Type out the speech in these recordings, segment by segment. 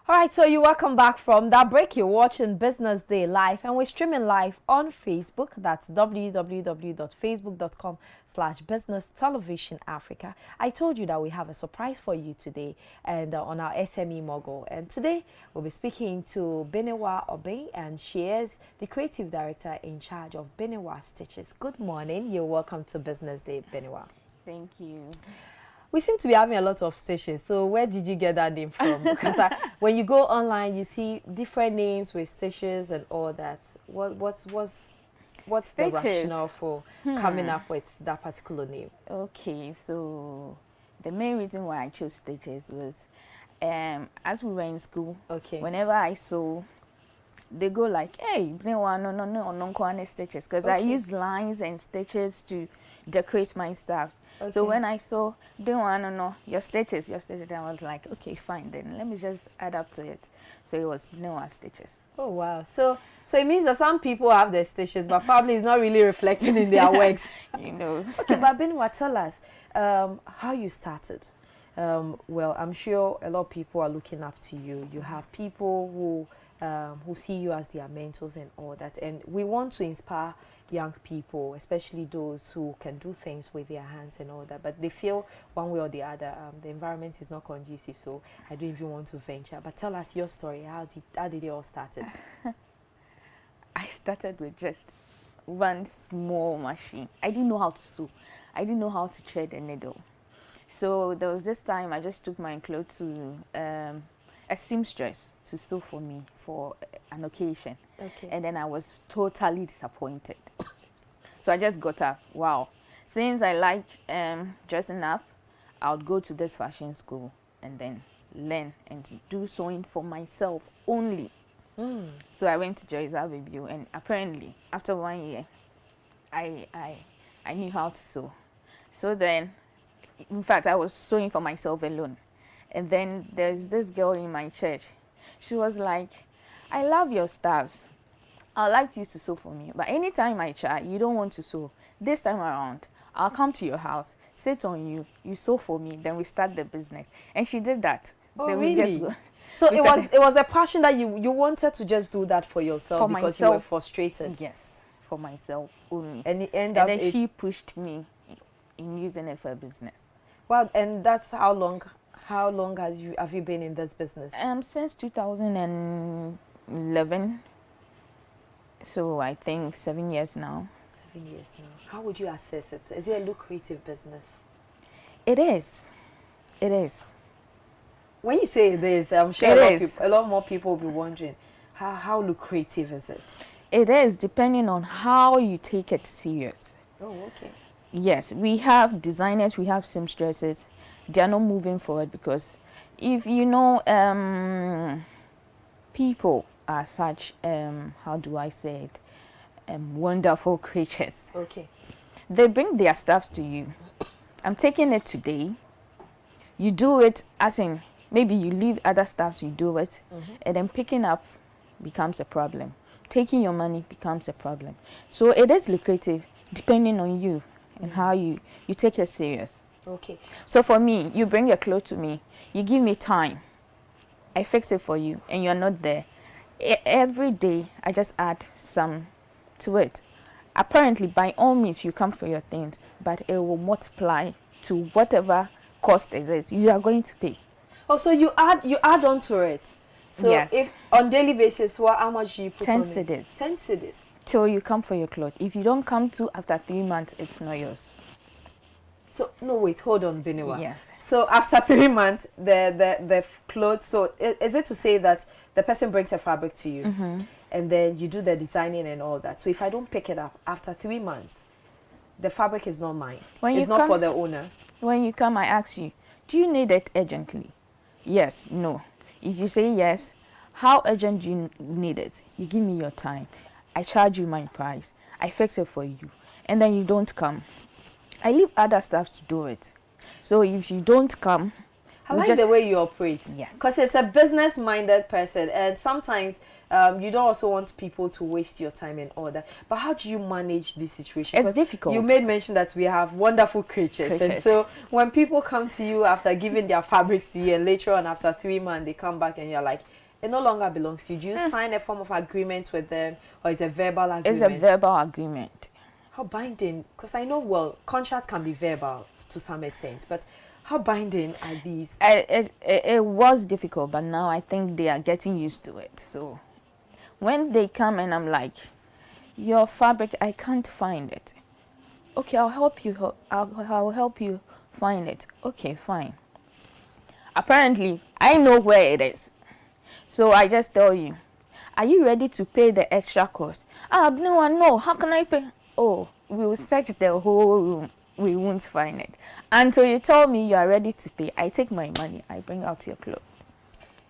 All right, so you're welcome back from that break. You're watching Business Day Live, and we're streaming live on Facebook. That's www.facebook.com/Business Television Africa. I told you that we have a surprise for you today, and on our SME Mogul. And today we'll be speaking to Benewaa Stychz, and she is the creative director in charge of Benewaa Stychz. Good morning. You're welcome to Business Day, Benewaa. Thank you. We seem to be having a lot of stitches. So where did you get that name from? Because when you go online, you see different names with stitches and all that. What's the rationale for coming up with that particular name? Okay, so the main reason why I chose stitches was as we were in school, whenever I saw, they go like, hey, no, stitches. Because I use lines and stitches to decorate my stuff. So when I saw, your stitches, I was like, okay, fine, then let me just add up to it. So it was Benewaa Stychz. Oh, wow. So it means that some people have their stitches, but probably it's not really reflecting in their works. You know. Okay, but Benewaa, tell us how you started. Well, I'm sure a lot of people are looking up to you. You have people who see you as their mentors and all that. And we want to inspire young people, especially those who can do things with their hands and all that. But they feel one way or the other, the environment is not conducive, so I don't even want to venture. But tell us your story. How did it all started? I started with just one small machine. I didn't know how to sew. I didn't know how to thread a needle. So there was this time I just took my clothes to a seamstress to sew for me for an occasion. And then I was totally disappointed. So I just got up. Wow. Since I like dressing up, I would go to this fashion school and then learn and do sewing for myself only. So I went to Joyce Abbeville, and apparently after 1 year, I knew how to sew. So then, in fact, I was sewing for myself alone. And then there's this girl in my church. She was like, I love your stuffs. I'd like you to sew for me. But anytime I try, you don't want to sew. This time around, I'll come to your house, sit on you, you sew for me, then we start the business. And she did that. Oh, then really? We just go. So it was a passion that you wanted to just do that for yourself for because myself. You were frustrated. Yes, for myself only. And then she pushed me in using it for a business. Well, and that's how long have you been in this business? Since 2011. So I think 7 years now. 7 years now. How would you assess it? Is it a lucrative business? It is. It is. When you say it is, I'm sure a lot more people will be wondering, how lucrative is it? It is, depending on how you take it serious. Oh, okay. Yes, we have designers, we have seamstresses. They are not moving forward because if you know, people are such, how do I say it, wonderful creatures. Okay. They bring their stuffs to you. I'm taking it today. You do it as in, maybe you leave other stuffs, you do it, and then picking up becomes a problem. Taking your money becomes a problem. So it is lucrative depending on you and how you take it serious. Okay. So for me, you bring your clothes to me, you give me time, I fix it for you, and you're not there. Every day, I just add some to it. Apparently, by all means, you come for your things, but it will multiply to whatever cost it is you are going to pay. Oh, so you add on to it. So yes. If on daily basis, how much do you put on it? 10 cedis. 10 cedis. Till you come for your clothes. If you don't come to after 3 months, it's not yours. So no, wait, hold on, Benewaa. Yes. So after 3 months, the clothes. So is it to say that the person brings a fabric to you, and then you do the designing and all that? So if I don't pick it up after 3 months, the fabric is not mine. It's not for the owner. When you come, I ask you, do you need it urgently? Yes, no. If you say yes, how urgent do you need it? You give me your time. I charge you my price. I fix it for you. And then you don't come. I leave other staff to do it. So if you don't come, I like the way you operate. Yes. Because it's a business-minded person, and sometimes You don't also want people to waste your time and all that. But how do you manage this situation? It's difficult. You made mention that we have wonderful creatures. And so when people come to you after giving their fabrics to you, and later on after 3 months they come back and you're like, it no longer belongs to you. Do you sign a form of agreement with them, or is it a verbal agreement? It's a verbal agreement. How binding? Because I know, well, contracts can be verbal to some extent, but how binding are these? It was difficult, but now I think they are getting used to it. So when they come and I'm like, your fabric, I can't find it. Okay, I'll help you. I'll help you find it. Okay, fine. Apparently, I know where it is. So I just tell you, are you ready to pay the extra cost? No, how can I pay? Oh, we will search the whole room. We won't find it. Until you tell me you are ready to pay, I take my money, I bring out your clothes.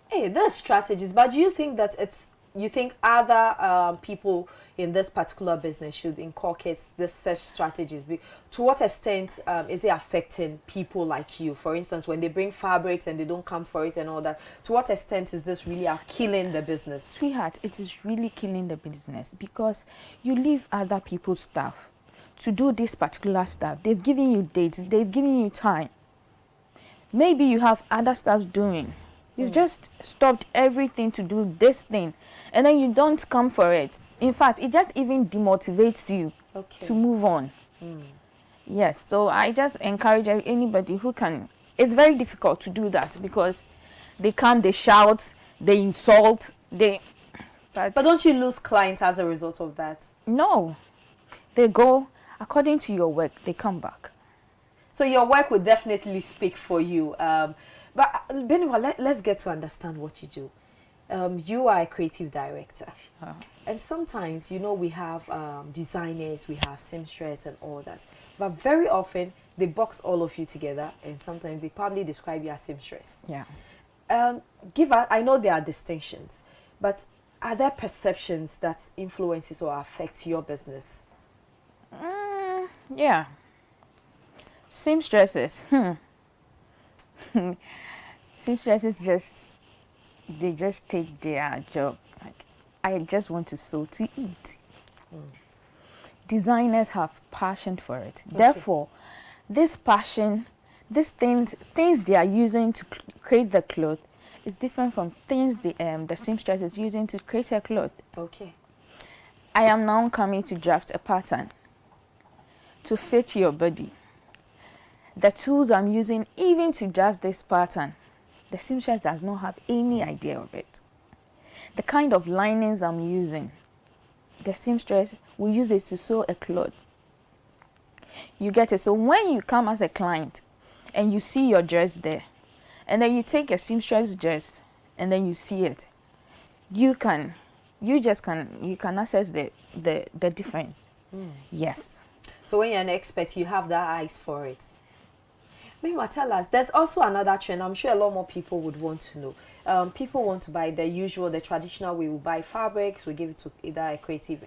Hey, there's strategies, but do you think that you think other people in this particular business should inculcate this such strategies? To what extent is it affecting people like you? For instance, when they bring fabrics and they don't come for it and all that, to what extent is this really killing the business? Sweetheart, it is really killing the business because you leave other people's stuff to do this particular stuff. They've given you dates, they've given you time. Maybe you have other stuff doing. You've just stopped everything to do this thing, and then you don't come for it. In fact, it just even demotivates you to move on. Yes, so I just encourage anybody who can. It's very difficult to do that because they come, they shout, they insult, But don't you lose clients as a result of that? No, they go according to your work. They come back. So your work will definitely speak for you. But Benewaa, let's get to understand what you do. You are a creative director. And sometimes, we have designers, we have seamstresses and all that. But very often, they box all of you together, and sometimes they probably describe you as seamstress. Yeah. I know there are distinctions, but are there perceptions that influences or affect your business? Yeah. Seamstresses. Seamstresses they just take their job. Like, I just want to sew to eat. Designers have passion for it. Okay. Therefore, this passion, these things they are using to create the cloth is different from things the seamstress is using to create her cloth. Okay. I am now coming to draft a pattern to fit your body. The tools I'm using even to draft this pattern, the seamstress does not have any idea of it. The kind of linings I'm using, the seamstress will use it to sew a cloth. You get it? So when you come as a client and you see your dress there, and then you take a seamstress dress and then you see it, you can assess the difference. Yes. So when you're an expert, you have that eyes for it. Benewaa, tell us, there's also another trend. I'm sure a lot more people would want to know. People want to buy the traditional way. We buy fabrics, we give it to either a creative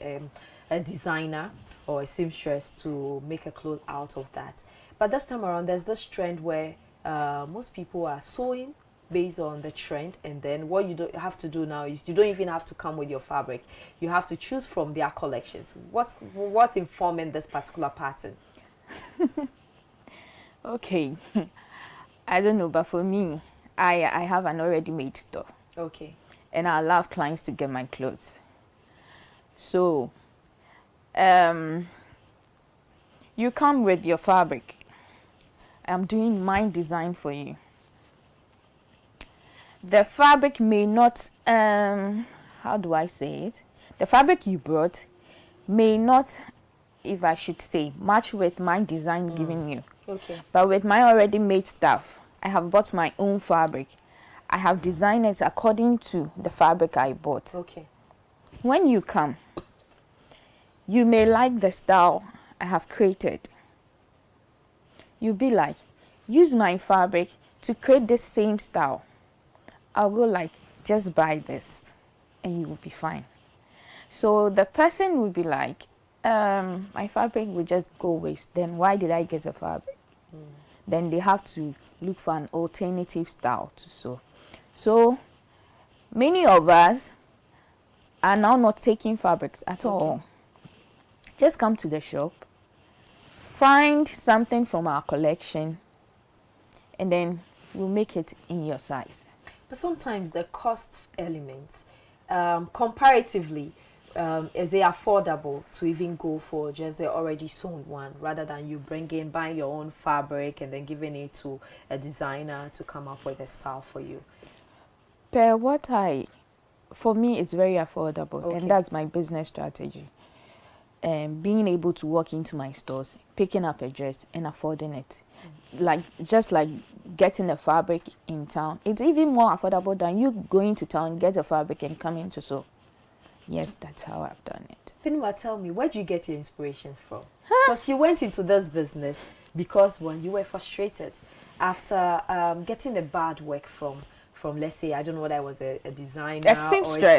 a designer or a seamstress to make a cloth out of that. But this time around, there's this trend where most people are sewing based on the trend, and then what you have to do now is you don't even have to come with your fabric. You have to choose from their collections. What's informing this particular pattern? Okay. I don't know, but for me, I have an already made stuff. Okay. And I allow clients to get my clothes. So, you come with your fabric. I'm doing my design for you. The fabric may not, how do I say it? The fabric you brought may not, if I should say, match with my design giving you. Okay. But with my already made stuff, I have bought my own fabric. I have designed it according to the fabric I bought. Okay. When you come, you may like the style I have created. You'll be like, use my fabric to create this same style. I'll go like, just buy this and you will be fine. So the person will be like, my fabric will just go waste. Then why did I get a fabric? Then they have to look for an alternative style to sew. So many of us, are now not taking fabrics at all. Just come to the shop, find something from our collection, and then we'll make it in your size. But sometimes the cost element, comparatively, is it affordable to even go for just the already sewn one rather than you buying your own fabric and then giving it to a designer to come up with a style for you? For me, it's very affordable, and that's my business strategy. Being able to walk into my stores, picking up a dress and affording it, just like getting the fabric in town. It's even more affordable than you going to town, get a fabric and coming to sew. Yes, that's how I've done it. Benewaa, tell me, where do you get your inspirations from? Because you went into this business because when you were frustrated after getting a bad work from let's say, I don't know whether I was a designer or a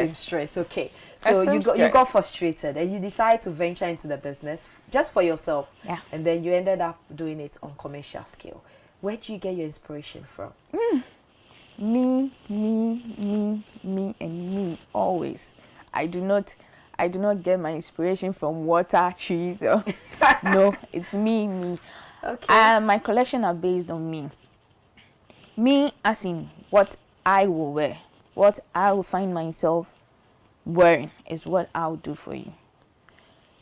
seamstress. Okay, so you got frustrated and you decided to venture into the business just for yourself. Yeah. And then you ended up doing it on commercial scale. Where do you get your inspiration from? Me, and me always. I do not get my inspiration from water, trees. No, it's me. Okay. My collection are based on me. Me as in what I will wear, what I will find myself wearing is what I'll do for you.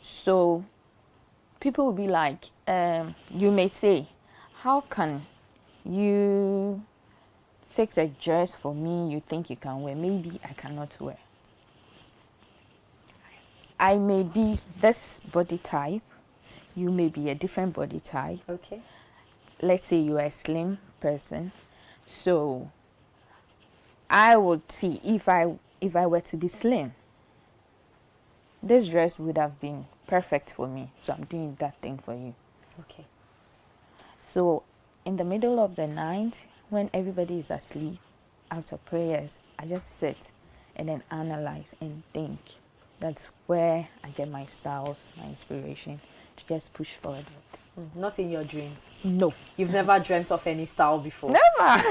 So people will be like, you may say, how can you fix a dress for me you think you can wear? Maybe I cannot wear. I may be this body type, you may be a different body type. Okay. Let's say you are a slim person. So I would see if I were to be slim, this dress would have been perfect for me. So I'm doing that thing for you. Okay. So in the middle of the night, when everybody is asleep, after prayers, I just sit and then analyze and think. That's where I get my styles, my inspiration to just push forward with. Not in your dreams? No. You've never dreamt of any style before? Never.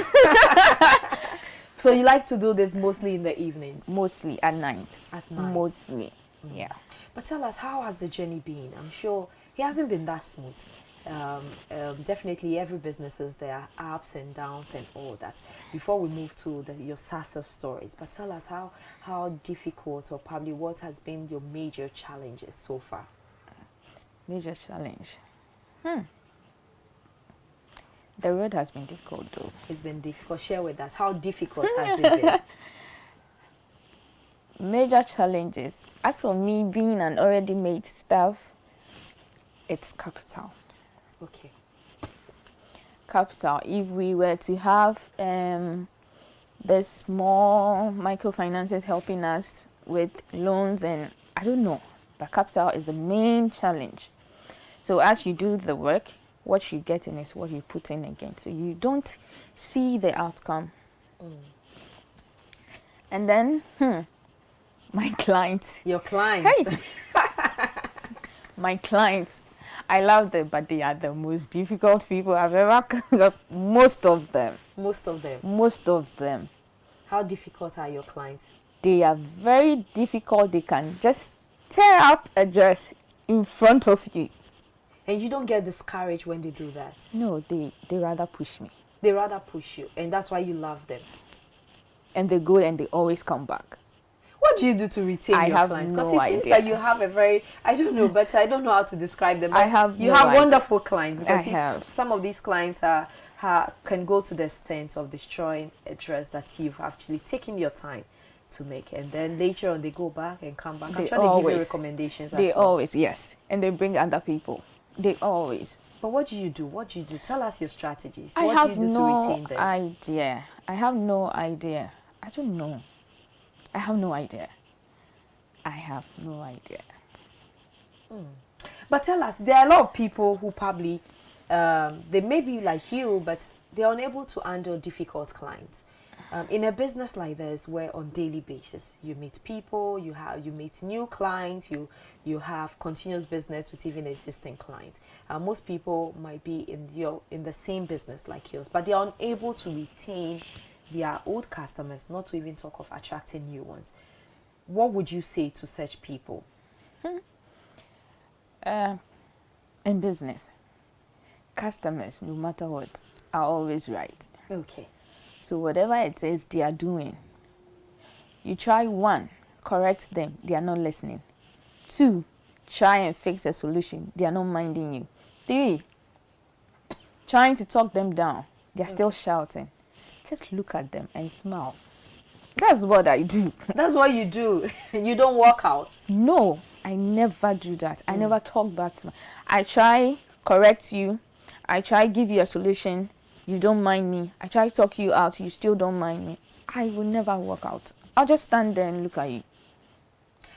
So you like to do this mostly in the evenings? Mostly at night. At night? Mostly, yeah. But tell us, how has the journey been? I'm sure it hasn't been that smooth. Definitely every business is there, ups and downs and all that. Before we move to your success stories, but tell us how difficult or probably what has been your major challenges so far? Major challenge. The road has been difficult though. It's been difficult. Share with us, how difficult has it been? Major challenges. As for me being an already made staff, it's capital. Okay. Capital. If we were to have the small microfinances helping us with loans and I don't know, but capital is the main challenge. So as you do the work, what you get in is what you put in again. So you don't see the outcome. And then, my clients. Your clients. Hey! My clients. I love them, but they are the most difficult people I've ever come up. Most of them. Most of them. Most of them. How difficult are your clients? They are very difficult. They can just tear up a dress in front of you. And you don't get discouraged when they do that? No, they rather push me. They rather push you, and that's why you love them. And they go and they always come back. What do you do to retain your clients? Because it seems that you have a very, I don't know, but I don't know how to describe them. You have wonderful clients, because some of these clients can go to the extent of destroying a dress that you've actually taken your time to make, and then later on they go back and come back. I'm trying to give you recommendations. They always, yes, and they bring other people. They always. But what do you do? What do you do? Tell us your strategies. I what have do you do no to retain them? idea. I have no idea. I don't know. I have no idea. I have no idea. But tell us, there are a lot of people who probably, they may be like you, but they're unable to handle difficult clients. In a business like this, where on daily basis you meet people, you meet new clients, you have continuous business with even existing clients. Most people might be in the same business like yours, but they are unable to retain their old customers, not to even talk of attracting new ones. what would you say to such people? In business, customers, no matter what, are always right. Okay. So whatever it is they are doing, you try one, correct them, they are not listening. 2, try and fix a solution, they are not minding you. 3, trying to talk them down, they are still shouting. Just look at them and smile. That's what I do. That's what you do. You don't walk out. No, I never do that. I never talk back to I try correct you. I try give you a solution. You don't mind me. I try talk you out. You still don't mind me. I will never walk out. I'll just stand there and look at you.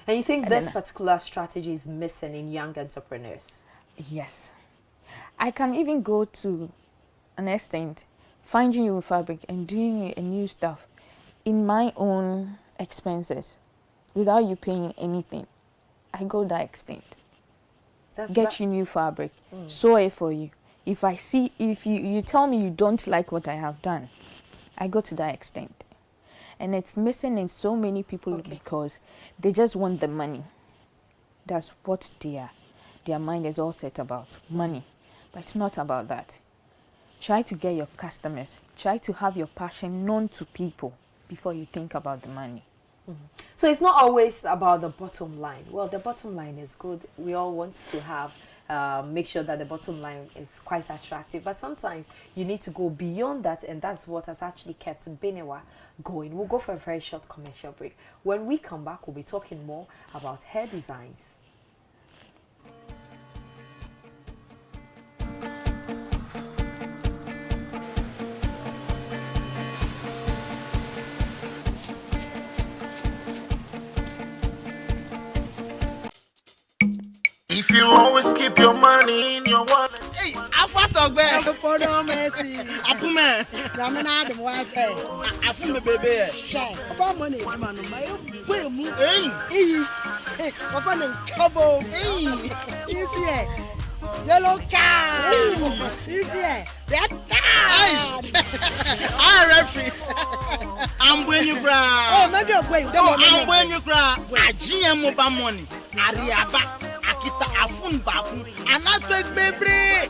And you think this particular strategy is missing in young entrepreneurs? Yes. I can even go to an extent, finding you in fabric and doing a new stuff in my own expenses without you paying anything. I go that extent. Get you new fabric, sew it for you. If you tell me you don't like what I have done, I go to that extent. And it's missing in so many people because they just want the money. That's what their mind is all set about, money. But it's not about that. Try to get your customers. Try to have your passion known to people before you think about the money. So it's not always about the bottom line. Well, the bottom line is good. We all want to have, make sure that the bottom line is quite attractive. But sometimes you need to go beyond that, and that's what has actually kept Benewaa going. We'll go for a very short commercial break. When we come back, we'll be talking more about hair designs. If you always keep your money in your wallet. Hey, Afatogbe. Afodo Messi. Apume. Yamina Adam was say. Afume baby. Shay. Papa money man no my boy mu. Hey. Hey. Papa nen kobo. Hey. You see it? Yellow card. You see it? That card. Ah, referee. I'm when you bra. Oh, maybe you're going. I'm when you bra. GM mobile money. Ariaba. Akita afun baku. Anatwe bebre.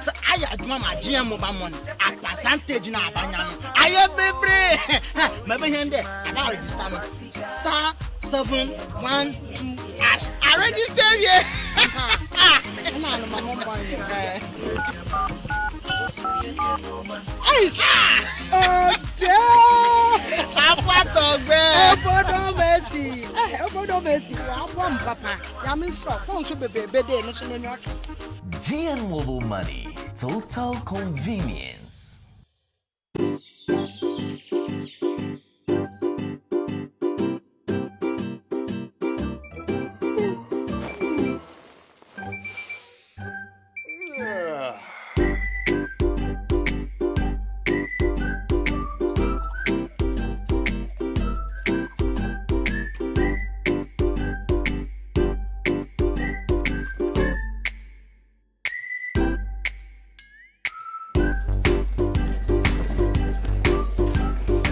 So I aduma ma GM mobile money. A percentage na abanya no. Aye bebre. Maybe hende. I register no. Star 712 hash. I register here. Na no mama money. Ice. Oh, dear. Afatogbe. Obodo Messi. Obodo Messi. Wa fam papa. Ya me sure. Come show bebe dey no so no. GN Mobile Money. Total convenience.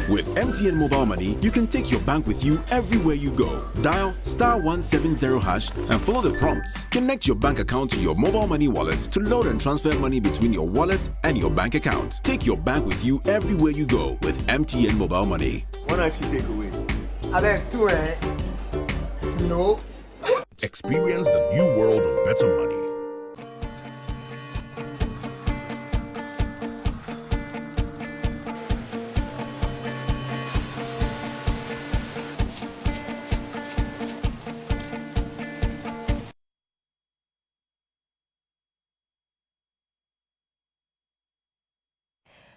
With MTN Mobile Money, you can take your bank with you everywhere you go. Dial *170# and follow the prompts. Connect your bank account to your mobile money wallet to load and transfer money between your wallet and your bank account. Take your bank with you everywhere you go with MTN Mobile Money. What I should take away? I like two, No. Experience the new world of better money.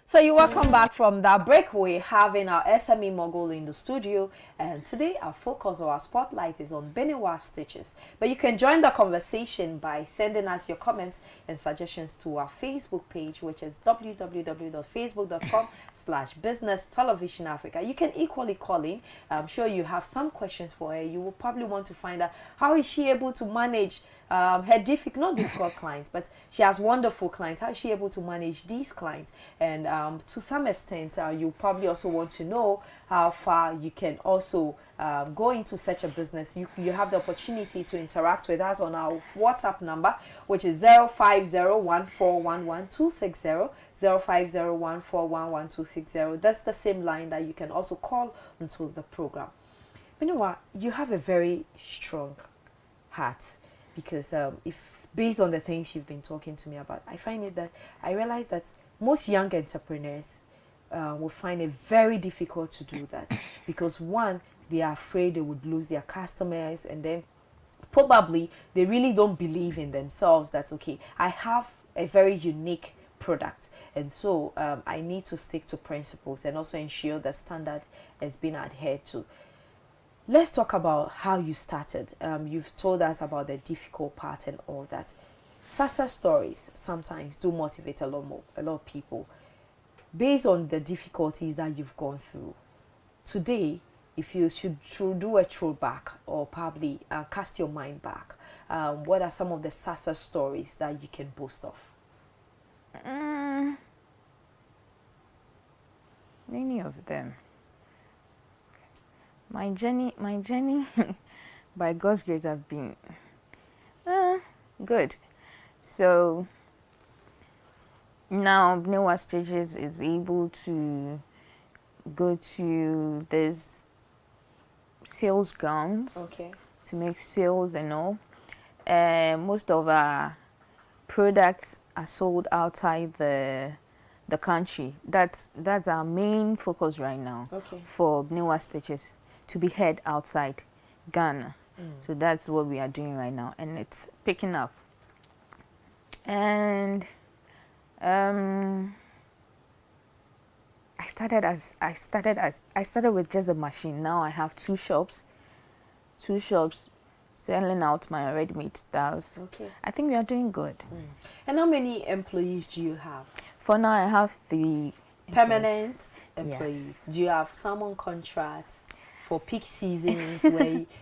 So you're welcome back from that break. We're having our SME Mogul in the studio, and today our focus or our spotlight is on Benewaa Stychz. But you can join the conversation by sending us your comments and suggestions to our Facebook page, which is www.facebook.com/Business Television Africa. You can equally call in. I'm sure you have some questions for her. You will probably want to find out how is she able to manage her not difficult clients, but she has wonderful clients. How is she able to manage these clients? And to some extent, you probably also want to know how far you can also go into such a business. You have the opportunity to interact with us on our WhatsApp number, which is 05014111260. 05014111260. That's the same line that you can also call into the program. Benewaa, you have a very strong heart, because if based on the things you've been talking to me about, I realize that most young entrepreneurs will find it very difficult to do that, because one, they are afraid they would lose their customers, and then probably they really don't believe in themselves. That's okay, I have a very unique product, and so I need to stick to principles and also ensure the standard has been adhered to. Let's talk about how you started. You've told us about the difficult part and all that. Success stories sometimes do motivate a lot of people. Based on the difficulties that you've gone through, today, if you should do a throwback or probably cast your mind back, what are some of the success stories that you can boast of? Many of them. My journey by God's grace have been good. So now Benewaa Stychz is able to go to this sales grounds, Okay, to make sales and all. Most of our products are sold outside the country. That's our main focus right now. Okay. For Benewaa Stychz, to be heard outside Ghana. So that's what we are doing right now, and it's picking up. And I started with just a machine. Now I have two shops selling out my ready-made styles. Okay. I think we are doing good. And how many employees do you have? For now, I have 3 Permanent employees. Yes. Do you have some on contracts for peak seasons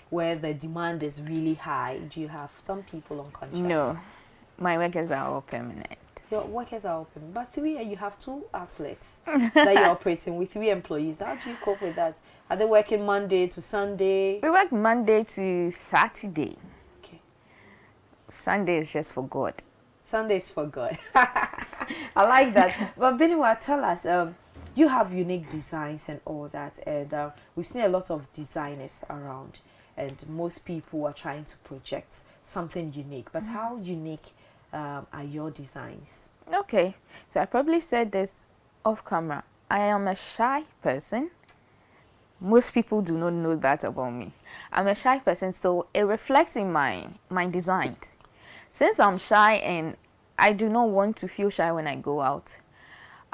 where the demand is really high? Do you have some people on contract? No, my workers are all permanent. Your workers are open, but 3, you have 2 outlets that you're operating with 3 employees. How do you cope with that? Are they working Monday to Sunday? We work Monday to Saturday. Okay. Sunday is just for God. Sundays for God. I like that. But Benewaa, tell us, you have unique designs and all that, and we've seen a lot of designers around, and most people are trying to project something unique. But how unique are your designs? Okay, so I probably said this off camera. I am a shy person. Most people do not know that about me. I'm a shy person, so it reflects in my designs. Since I'm shy and I do not want to feel shy when I go out,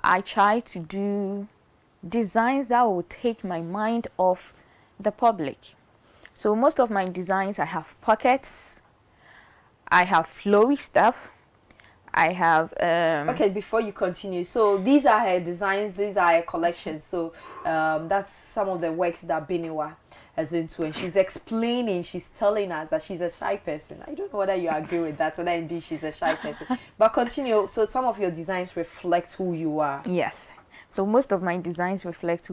I try to do designs that will take my mind off the public. So most of my designs, I have pockets, I have flowy stuff, I have okay, before you continue, so these are her designs, these are her collections. So that's some of the works that Benewaa has into, and she's explaining, she's telling us that she's a shy person. I don't know whether you agree with that, whether indeed she's a shy person. But continue. So some of your designs reflect who you are. Yes. So most of my designs reflect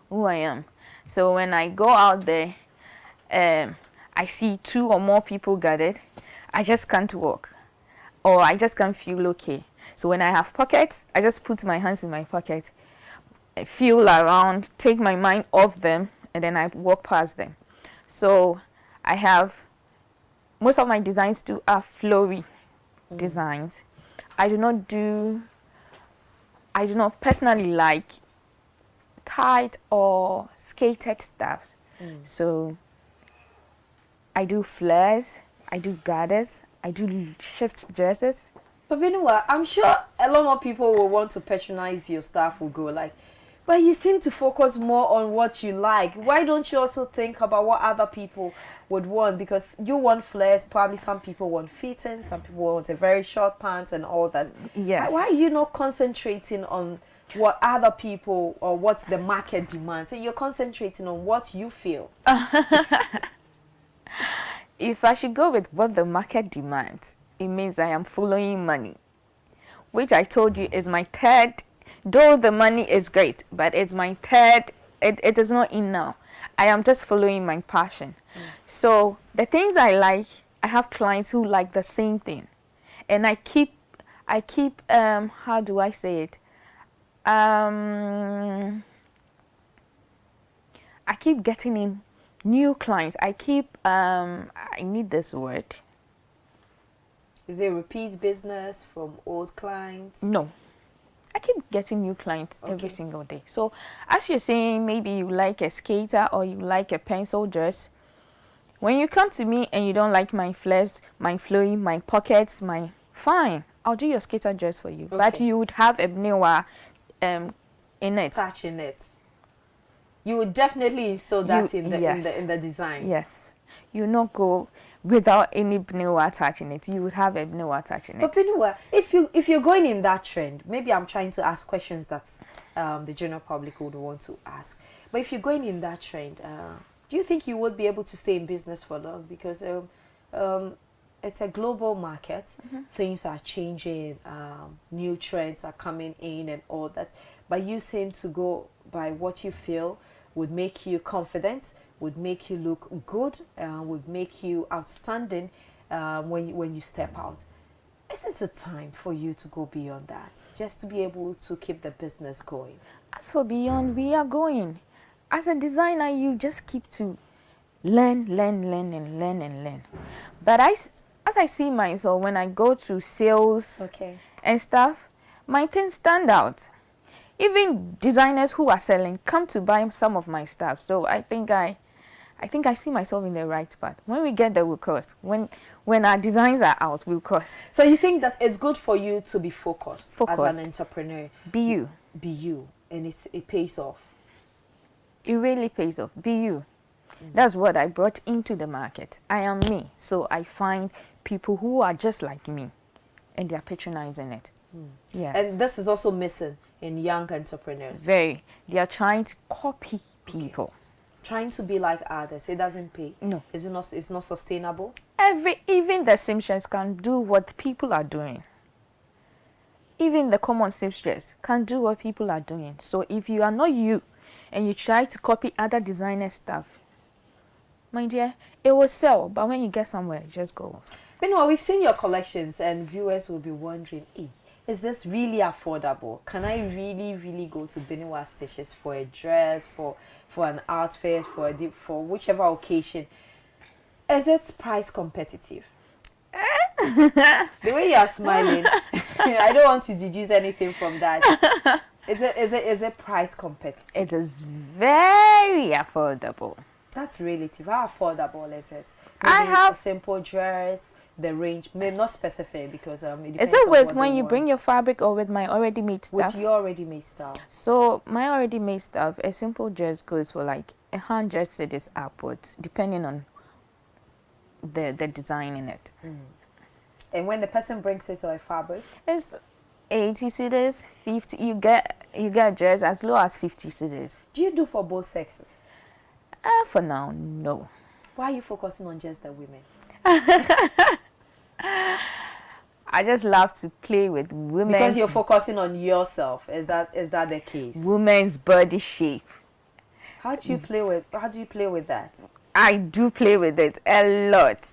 who I am. So when I go out there, I see 2 or more people gathered, I just can't walk, or I just can't feel okay. So when I have pockets, I just put my hands in my pocket, feel around, take my mind off them, and then I walk past them. So I have, most of my designs too are flowy designs. I do not personally like tight or skated stuffs. So I do flares, I do gathers, I do shift dresses. But Benewaa, I'm sure a lot more people will want to patronize your stuff, will go like, but you seem to focus more on what you like. Why don't you also think about what other people would want? Because you want flares, probably some people want fitting, some people want a very short pants and all that. Yes. Why are you not concentrating on what other people or what the market demands? So you're concentrating on what you feel. if I should go with what the market demands, it means I am following money, which I told you is my third. Though the money is great, but it's my third. It is not in now. I am just following my passion. So the things I like, I have clients who like the same thing, and I keep how do I say it? I keep getting in new clients. I need this word. Is it repeat business from old clients? No. I keep getting new clients every single day. So as you're saying, maybe you like a skater or you like a pencil dress. When you come to me and you don't like my flares, my flowing, my pockets, fine, I'll do your skater dress for you. But you would have a Benewaa in it. Touch in it. You would definitely install that in the design. Yes. You not go without any Benewaa touch in it. You would have a Benewaa touch in it. But Benewaa, if you're going in that trend, maybe I'm trying to ask questions that the general public would want to ask. But if you're going in that trend, do you think you would be able to stay in business for long? Because it's a global market. Things are changing. New trends are coming in and all that. But you seem to go by what you feel would make you confident, would make you look good, would make you outstanding when you step out. Isn't it time for you to go beyond that, just to be able to keep the business going? As for beyond, we are going. As a designer, you just keep to learn. But as I see myself, when I go to sales and stuff, my things stand out. Even designers who are selling come to buy some of my stuff. So I think I see myself in the right path. When we get there, we'll cross. When our designs are out, we'll cross. So you think that it's good for you to be focused as an entrepreneur? Be you. Be you. And it pays off. It really pays off. Be you. That's what I brought into the market. I am me. So I find people who are just like me, and they are patronizing it. Yes. And this is also missing in young entrepreneurs. Very. They are trying to copy people. Trying to be like others. It doesn't pay. No. It's not sustainable. Even the seamstress can do what people are doing. Even the common seamstress can do what people are doing. So if you are not you and you try to copy other designer stuff, my dear, it will sell. But when you get somewhere, just go. Benewaa, we've seen your collections and viewers will be wondering, is this really affordable? Can I really go to Benewaa Stychz for a dress, for an outfit, for whichever occasion? Is it price competitive? The way you are smiling, I don't want to deduce anything from that. Is it price competitive? It is very affordable. That's relative. How affordable is it? I have a simple dress. The range, maybe not specific, because it depends. Is it with when you bring your fabric or with my already made stuff? With your already made stuff. So my already made stuff, a simple dress goes for like 100 cedis upwards, depending on the design in it. And when the person brings his or her fabric, it's 80 cedis, 50. You get a dress as low as 50 cedis. Do you do for both sexes? For now, no. Why are you focusing on just the women? I just love to play with women. Because you're focusing on yourself. Is that the case? Women's body shape. How do you play with that? I do play with it a lot.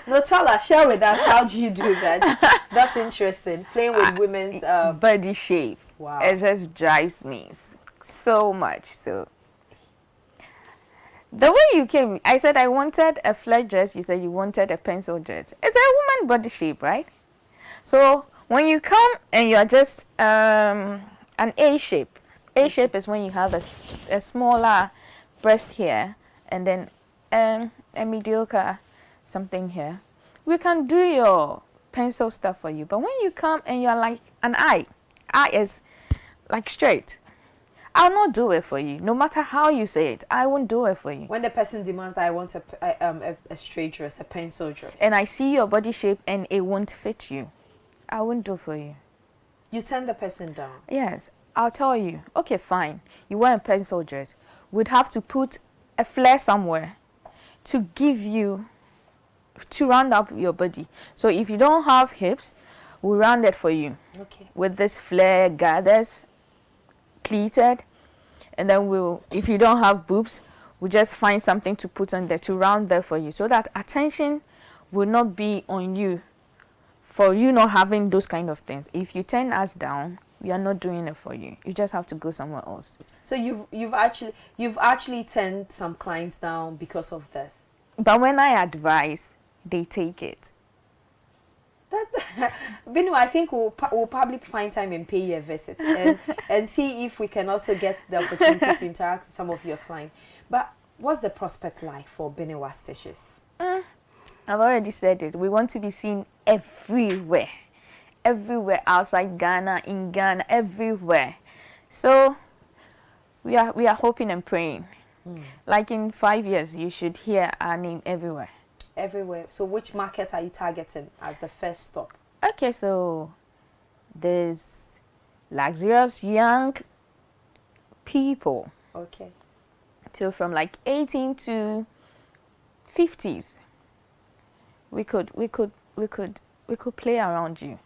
No, tell us, share with us, how do you do that? That's interesting. Playing with women's body shape. Wow. It just drives me so much. So the way you came, I said I wanted a flat dress. You said you wanted a pencil dress. It's a woman body shape, right? So when you come and you're just an A shape. A shape is when you have a smaller breast here and then a mediocre something here. We can do your pencil stuff for you. But when you come and you're like an eye is like straight, I'll not do it for you. No matter how you say it, I won't do it for you. When the person demands that I want a straight dress, a pencil dress, and I see your body shape and it won't fit you, I won't do for you. You turn the person down? Yes. I'll tell you, okay, fine. You want a pencil dress. We'd have to put a flare somewhere to give you to round up your body. So if you don't have hips, we'll round it for you. Okay. With this flare gathers, pleated, and then if you don't have boobs, we'll just find something to put on there to round there for you, so that attention will not be on you for you not having those kind of things. If you turn us down, we are not doing it for you. You just have to go somewhere else. So you've actually turned some clients down because of this. But when I advise, they take it. Benewaa, I think we'll probably find time and pay you a visit and see if we can also get the opportunity to interact with some of your clients. But what's the prospect like for Benewaa Stychz? I've already said it. We want to be seen everywhere. Everywhere outside Ghana, in Ghana, everywhere. So we are hoping and praying. Like in 5 years, you should hear our name everywhere. Everywhere. So which market are you targeting as the first stop? Okay, so there's luxurious young people. Okay. So from like 18 to 50s. We could play around you.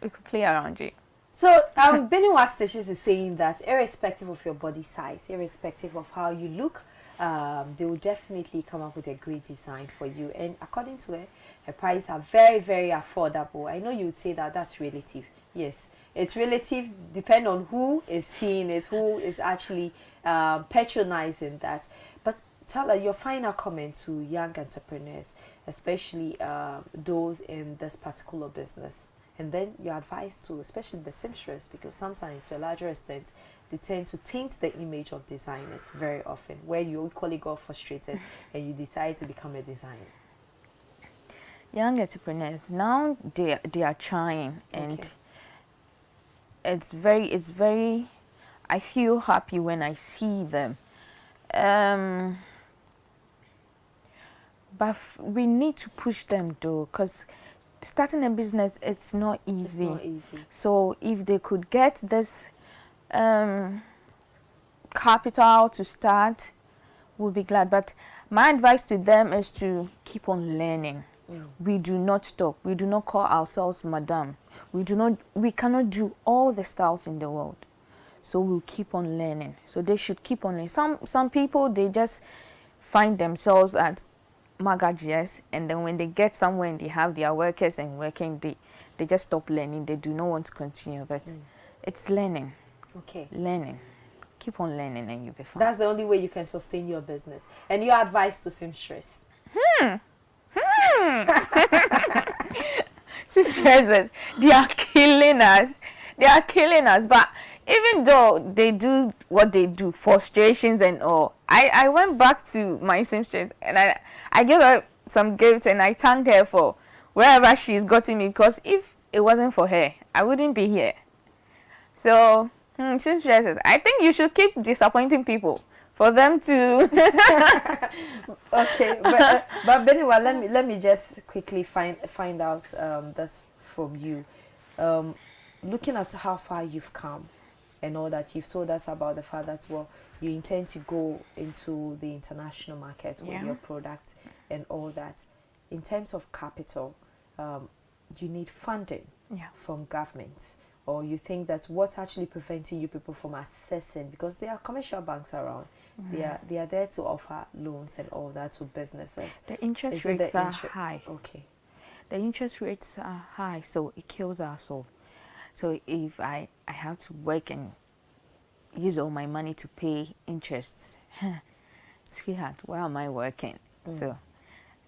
We could play around you. So Benewaa Stychz is saying that irrespective of your body size, irrespective of how you look, they will definitely come up with a great design for you. And according to her prices are very, very affordable. I know you would say that that's relative. Yes, it's relative, depend on who is seeing it, who is actually patronizing that. But tell her your final comment to young entrepreneurs, especially those in this particular business. And then your advice to especially the seamstress, because sometimes to a larger extent they tend to taint the image of designers very often, where you equally got frustrated and you decide to become a designer. Young entrepreneurs now they are trying, and it's very I feel happy when I see them. But we need to push them though, because starting a business, it's not easy. It's not easy. So if they could get this capital to start, we'll be glad. But my advice to them is to keep on learning. We do not stop. We do not call ourselves madam. We cannot do all the styles in the world. So we'll keep on learning. So they should keep on learning. Some people, they just find themselves at magagias, and then when they get somewhere and they have their workers and working, they just stop learning. They do not want to continue. But it's learning. Okay. Learning. Keep on learning and you'll be fine. That's the only way you can sustain your business. And your advice to seamstress? Sisters, they are killing us. They are killing us. But even though they do what they do, frustrations and all, I went back to my seamstress and I gave her some gifts and I thanked her for wherever she's gotten me, because if it wasn't for her, I wouldn't be here. So, seamstresses, I think you should keep disappointing people for them to. Okay, but Benewaa, let me just quickly find out this from you. Looking at how far you've come and all that, you've told us about the fact that, well, you intend to go into the international market with your product and all that. In terms of capital, you need funding from governments, or you think that what's actually preventing you people from accessing, because there are commercial banks around, they are there to offer loans and all that to businesses. The interest rates are high. Okay. The interest rates are high, so it kills our soul. So if I have to work and use all my money to pay interests, sweetheart, why am I working? So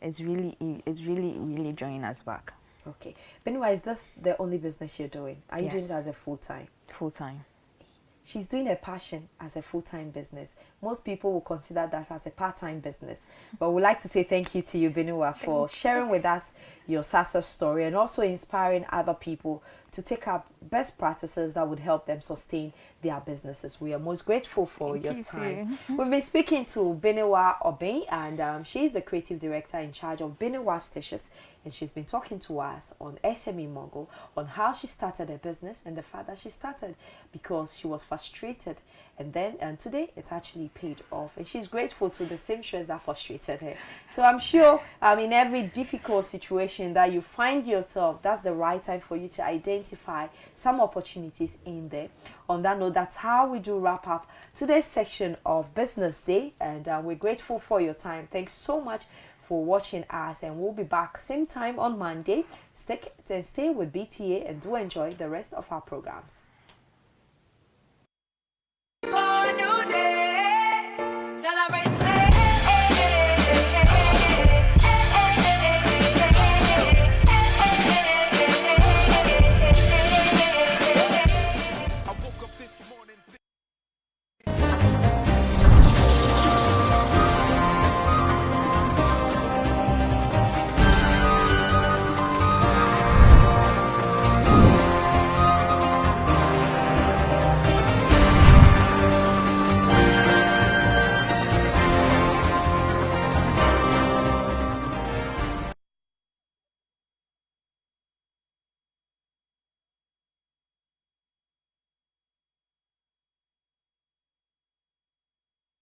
it's really drawing us back. Okay. Benewaa, is this the only business you're doing? Are you doing it as a full-time? Full-time. She's doing a passion as a full-time business. Most people will consider that as a part-time business. But we'd like to say thank you to you, Benewaa, for sharing with us your success story and also inspiring other people to take up best practices that would help them sustain their businesses. We are most grateful for your time. We've been speaking to Benewaa Obeng, and she's the creative director in charge of Benewaa Stychz and she's been talking to us on SME Mogul on how she started her business and the fact that she started because she was frustrated, and today it actually paid off, and she's grateful to the seamstress that frustrated her. So I'm sure in every difficult situation that you find yourself, that's the right time for you to identify some opportunities in there. On that note, that's how we do wrap up today's section of Business Day, and we're grateful for your time. Thanks so much for watching us, and we'll be back same time on Monday. Stay with BTA and do enjoy the rest of our programs.